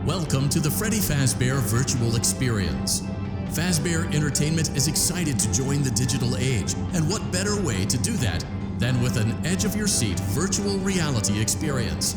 Welcome to the Freddy Fazbear Virtual Experience. Fazbear Entertainment is excited to join the digital age, and what better way to do that than with an edge-of-your-seat virtual reality experience.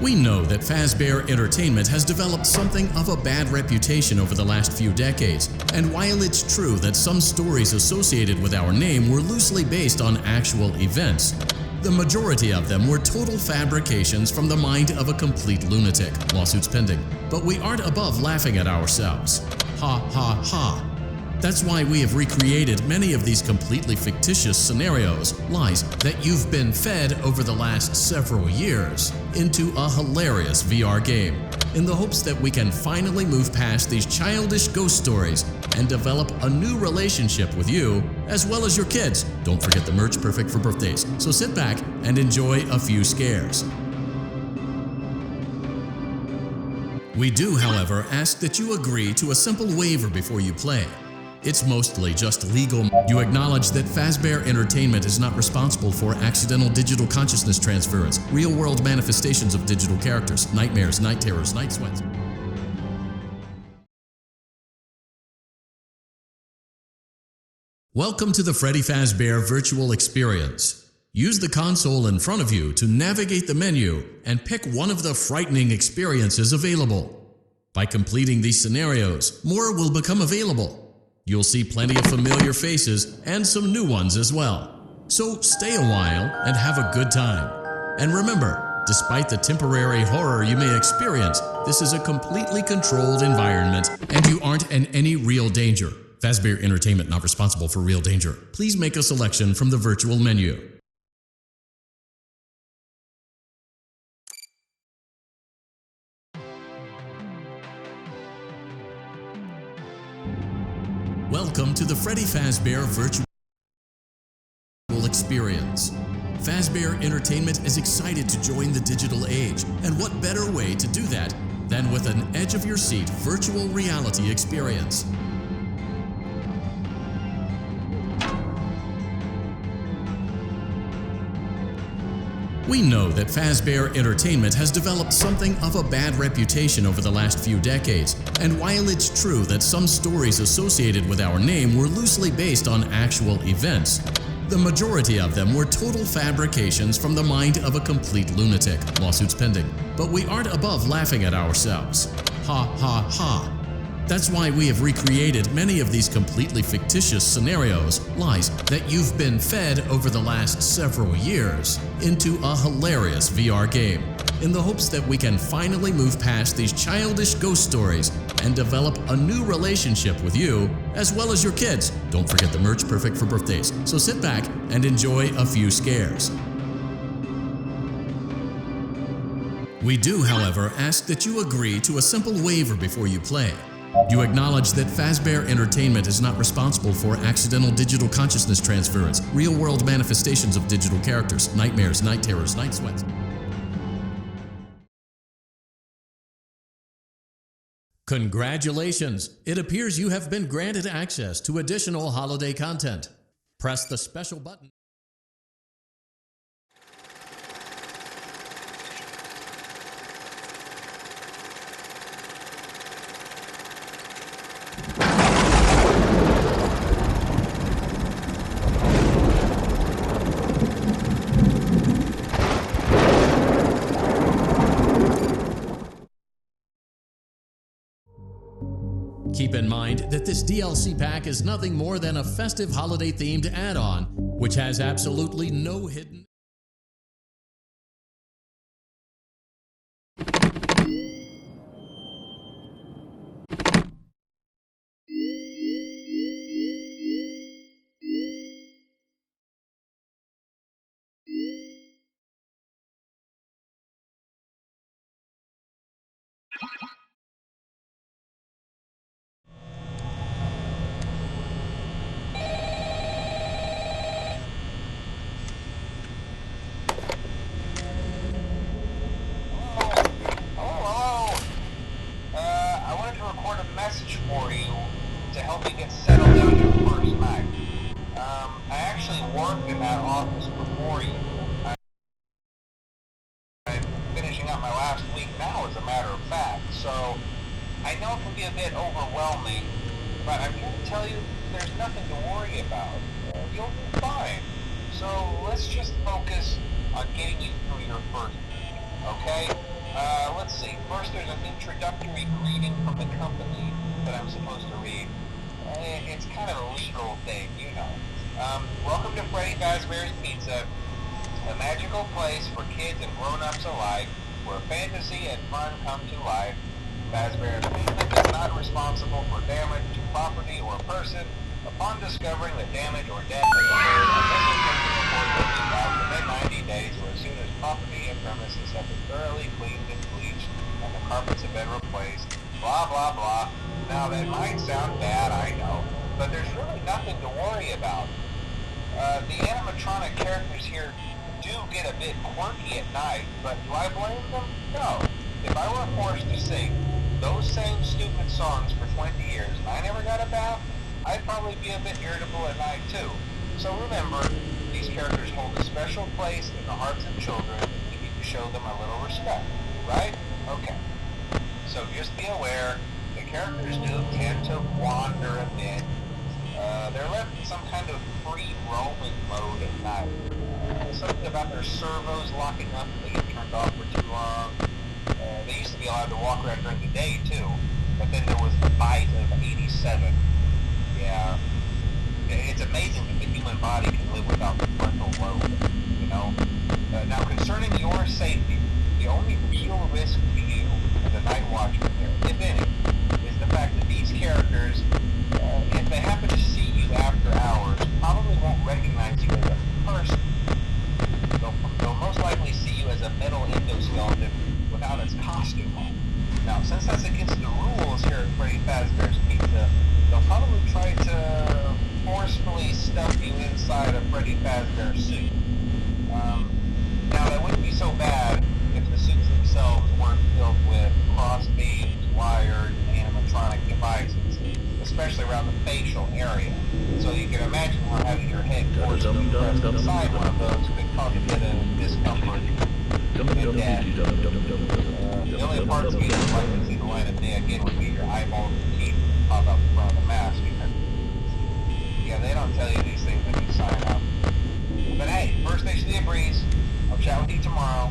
We know that Fazbear Entertainment has developed something of a bad reputation over the last few decades, and while it's true that some stories associated with our name were loosely based on actual events, the majority of them were total fabrications from the mind of a complete lunatic. Lawsuits pending. But we aren't above laughing at ourselves. Ha ha ha. That's why we have recreated many of these completely fictitious scenarios, lies that you've been fed over the last several years, into a hilarious VR game, in the hopes that we can finally move past these childish ghost stories and develop a new relationship with you, as well as your kids. Don't forget the merch, perfect for birthdays. So sit back and enjoy a few scares. We do, however, ask that you agree to a simple waiver before you play. It's mostly just legal. You acknowledge that Fazbear Entertainment is not responsible for accidental digital consciousness transference, real-world manifestations of digital characters, nightmares, night terrors, night sweats. Welcome to the Freddy Fazbear Virtual Experience. Use the console in front of you to navigate the menu and pick one of the frightening experiences available. By completing these scenarios, more will become available. You'll see plenty of familiar faces and some new ones as well. So stay a while and have a good time. And remember, despite the temporary horror you may experience, this is a completely controlled environment and you aren't in any real danger. Fazbear Entertainment not responsible for real danger. Please make a selection from the virtual menu. Welcome to the Freddy Fazbear Virtual Experience. Fazbear Entertainment is excited to join the digital age, and what better way to do that than with an edge-of-your-seat virtual reality experience. We know that Fazbear Entertainment has developed something of a bad reputation over the last few decades, and while it's true that some stories associated with our name were loosely based on actual events, the majority of them were total fabrications from the mind of a complete lunatic. Lawsuits pending. But we aren't above laughing at ourselves. Ha ha ha. That's why we have recreated many of these completely fictitious scenarios, lies that you've been fed over the last several years, into a hilarious VR game, in the hopes that we can finally move past these childish ghost stories and develop a new relationship with you, as well as your kids. Don't forget the merch, perfect for birthdays. So sit back and enjoy a few scares. We do, however, ask that you agree to a simple waiver before you play. You acknowledge that Fazbear Entertainment is not responsible for accidental digital consciousness transference, real-world manifestations of digital characters, nightmares, night terrors, night sweats. Congratulations! It appears you have been granted access to additional holiday content. Press the special button. Keep in mind that this DLC pack is nothing more than a festive holiday-themed add-on, which has absolutely no hidden... for you to help you get settled down your first night. I actually work in that office my last week now, as a matter of fact. So I know it can be a bit overwhelming, but I'm here to tell you there's nothing to worry about. You'll be fine. So let's just focus on getting you through your first week, okay? Let's see. First, there's an introductory greeting from the company that I'm supposed to read. It's kind of a legal thing, you know. Welcome to Freddy Fazbear's Pizza, a magical place for kids and grown-ups alike, where fantasy and fun come to life. Fazbear's Pizza is not responsible for damage to property or person. Upon discovering that damage or death has occurred, a missing person report will be filed within 90 days or as soon as property and premises have been thoroughly cleaned and bleached and the carpets have been replaced. Blah, blah, blah. Now, that might sound bad, I know, but there's really nothing to worry about. The animatronic characters here do get a bit quirky at night, but do I blame them? No. If I were forced to sing those same stupid songs for 20 years and I never got a bath, I'd probably be a bit irritable at night too. So remember, these characters hold a special place in the hearts of children, and we need to show them a little respect, right? Okay. So just be aware, the characters do tend to wander a bit. They're left in some kind of free roaming mode at night. Something about their servos locking up and they get turned off for too long. They used to be allowed to walk around during the day too, but then there was the bite of 87. Yeah, it's amazing that the human body can live without the frontal lobe, you know? Now, concerning your safety, the only real risk to you as a night watchman here, if any, is the fact that these characters, if they happen to see you after hours, probably won't recognize you as a person. They'll most likely see you as a metal endoskeleton without its costume on. Now, since that's against the rules here at Freddy Fazbear's Pizza, they'll probably try to forcefully stuff you inside a Freddy Fazbear suit. Now, that wouldn't be so bad if the suits themselves weren't filled with cross beams, wired, and animatronic devices, especially around the facial area. So you can imagine how having your head forced to be pressed inside one of those could cause a bit of discomfort and death. The only parts we don't like to see the light of day again would be your eyeballs and teeth pop out in front of the mask. Yeah, they don't tell you these things when you sign up. But hey, first station of the breeze. I'll chat with you tomorrow.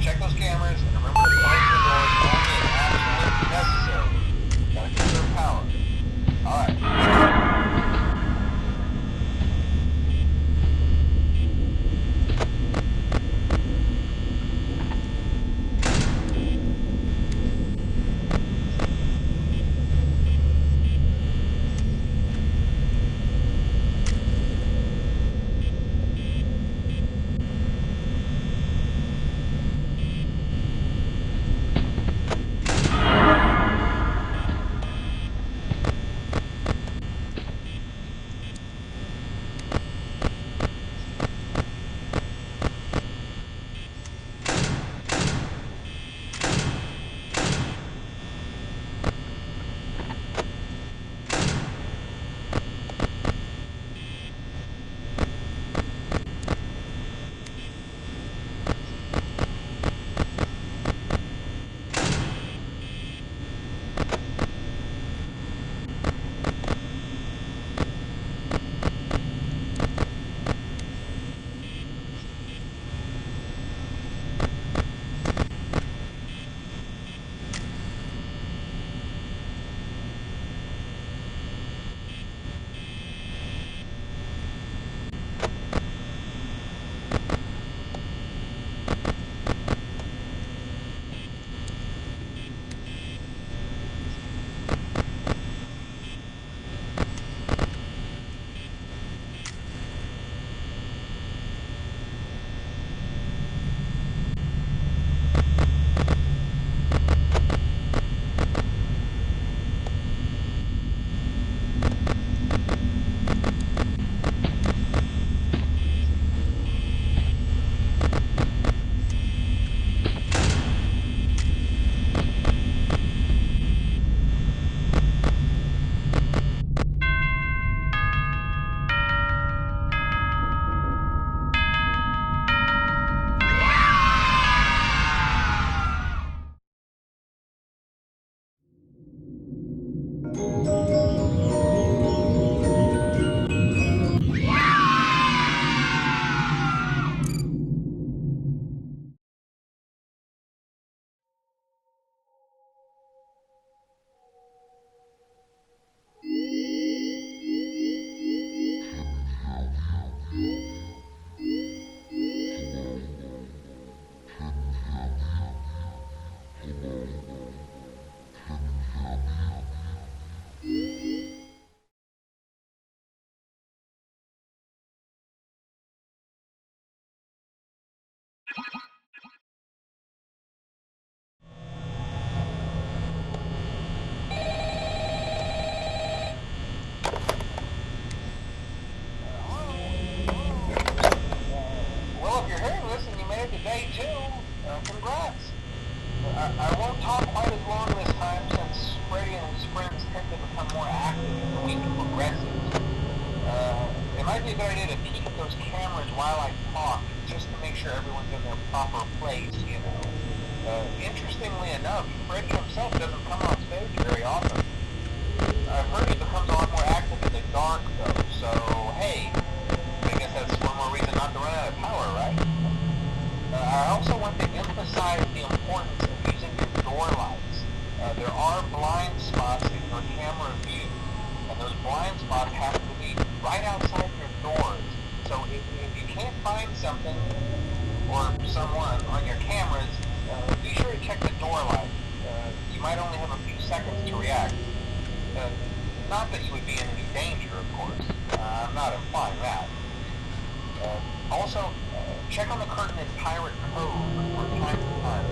Check those cameras and remember to close the doors only if absolutely necessary. Gotta conserve power. Alright. I won't talk quite as long this time since Freddy and his friends tend to become more active as the week progresses. It might be a good idea to peek at those cameras while I talk, just to make sure everyone's in their proper place, you know. Interestingly enough, Freddy himself doesn't come on stage very often. I've heard he becomes a lot more active in the dark, though, so hey, I guess that's one more reason not to run out of power, right? I also want to emphasize the importance of using your door lights. There are blind spots in your camera view, and those blind spots have to be right outside your doors. So if you can't find something or someone on your cameras, be sure to check the door light. You might only have a few seconds to react. Not that you would be in any danger, of course. I'm not implying that. Also, check on the curtain in Pirate Cove from time to time.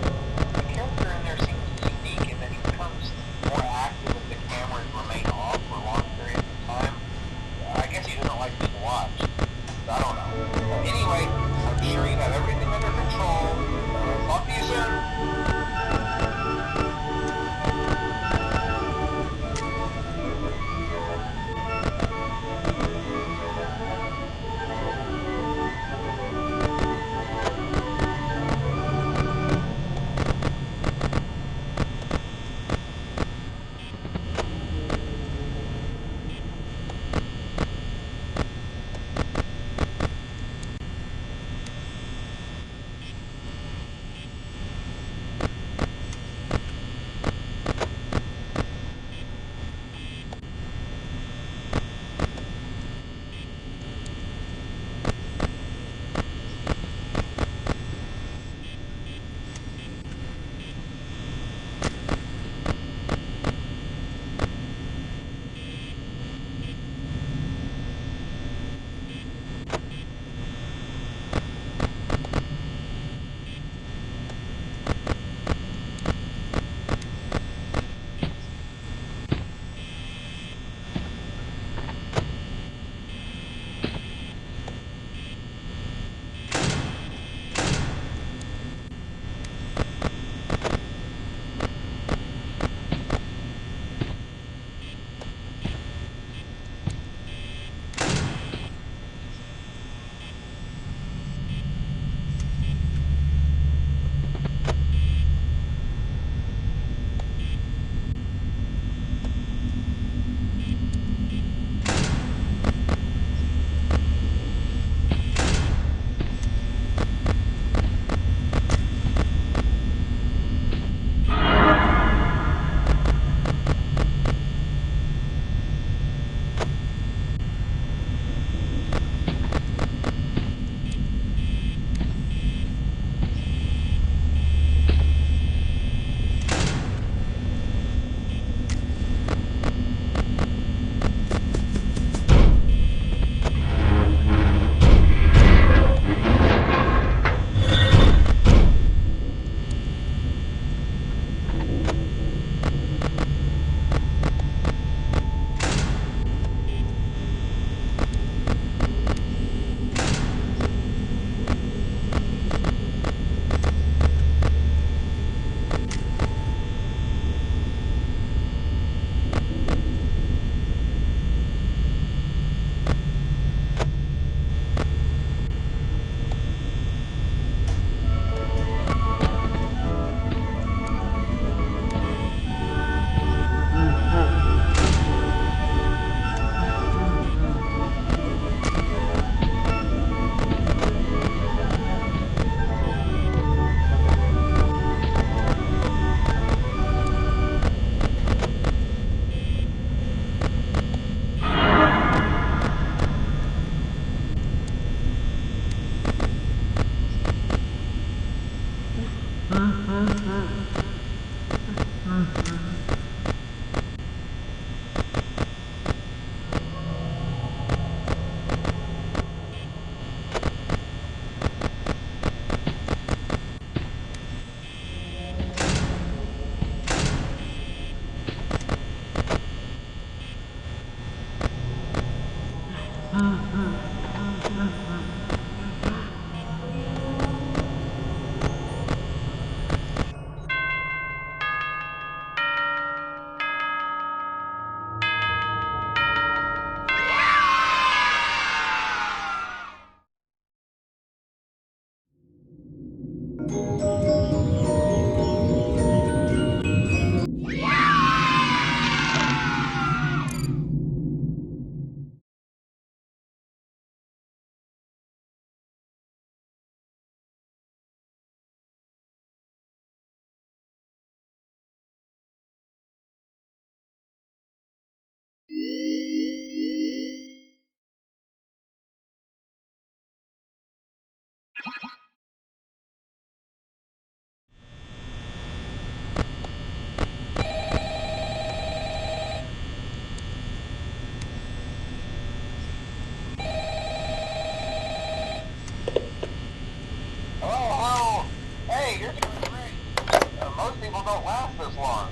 people don't last this long.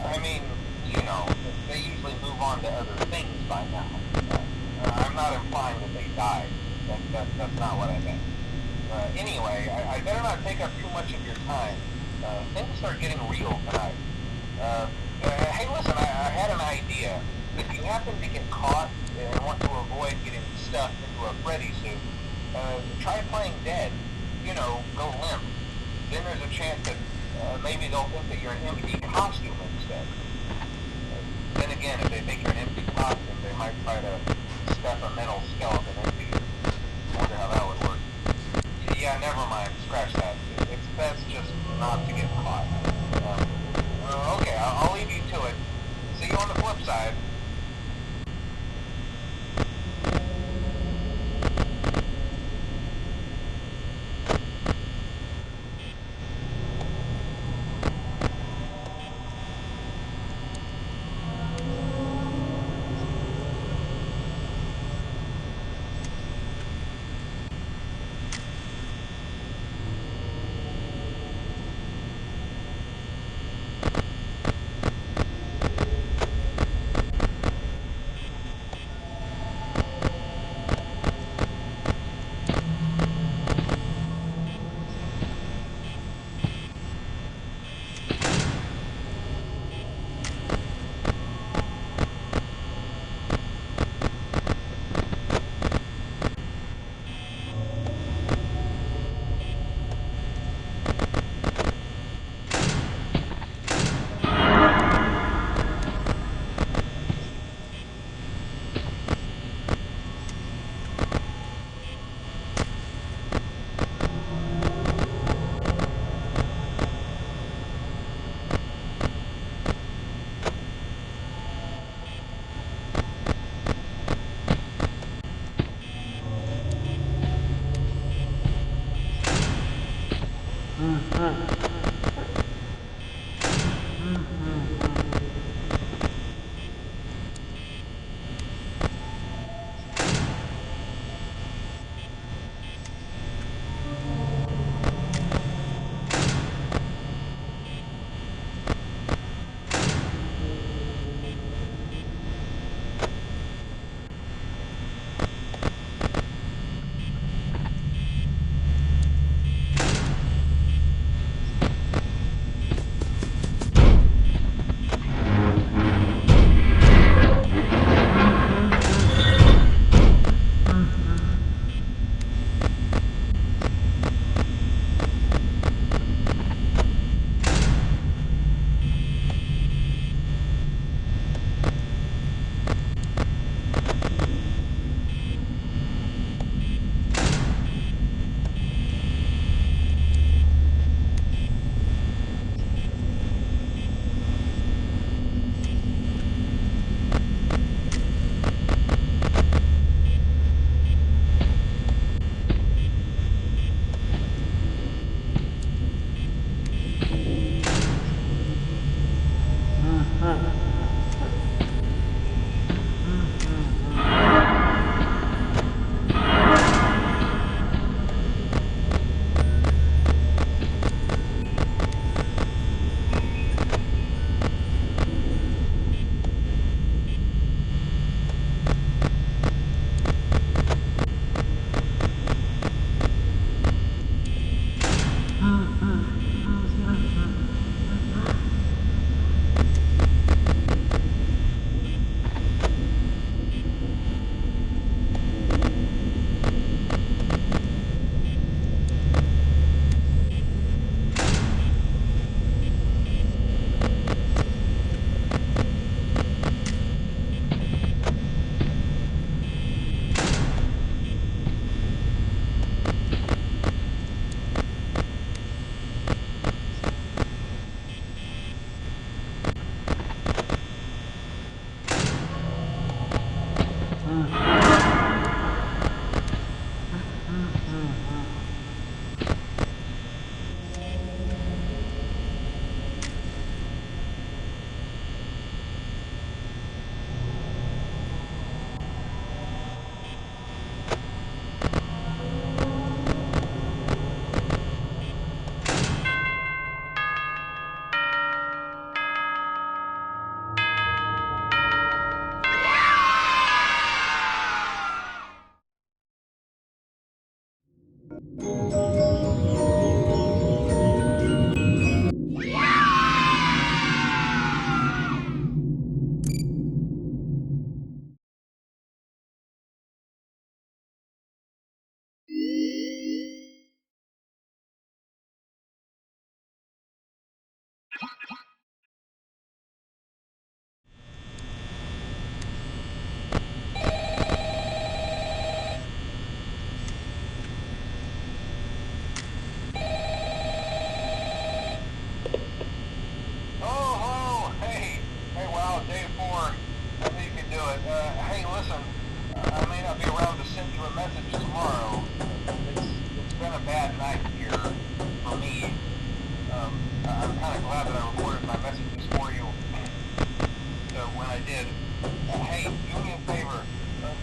I mean, you know, they usually move on to other things by now. I'm not implying that they died. That's not what I meant. Anyway, I better not take up too much of your time. Things are getting real tonight. Hey, listen, I had an idea. If you happen to get caught and want to avoid getting stuffed into a Freddy suit, try playing dead. You know, go limp. Then there's a chance that maybe they'll think that you're an empty costume instead. Then again, if they think you're an empty costume, they might try to stuff a metal skeleton into you. I wonder how that would work. Yeah, never mind. Scratch that. It's best just not to get caught. Okay, I'll leave you to it. See you on the flip side. Oh, hey, wow, day 4. I think you can do it. Hey, listen, I may not be around to send you a message tomorrow. It's been a bad night here for me. I'm kind of glad that I recorded my messages for you when I did. Hey, do me a favor.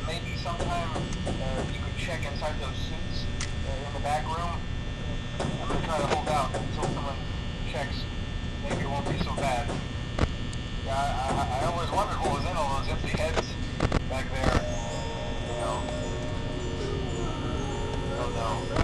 Maybe sometime you could check inside those suits in the back room. I'm going to try to hold out until someone checks. Maybe it won't be so bad. I always wondered what was in all those empty heads back there. You know. Oh no.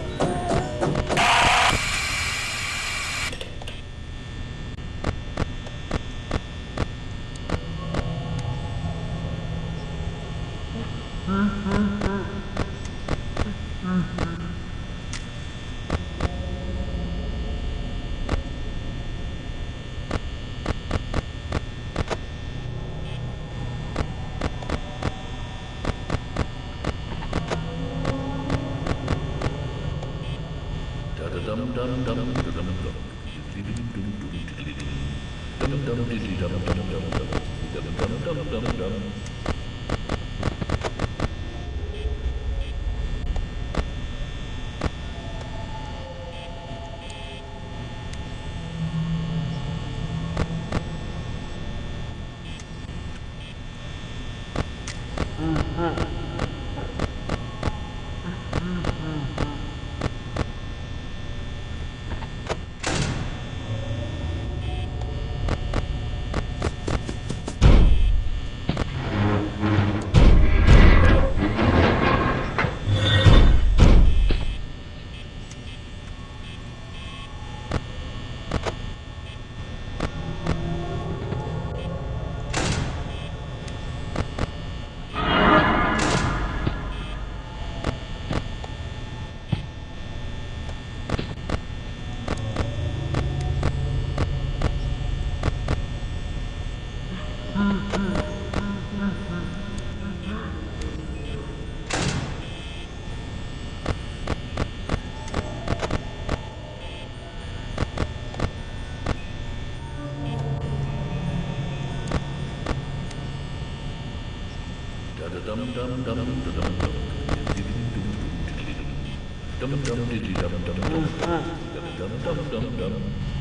Dum dum dum dum dum dum dum dum dum dum dum dum.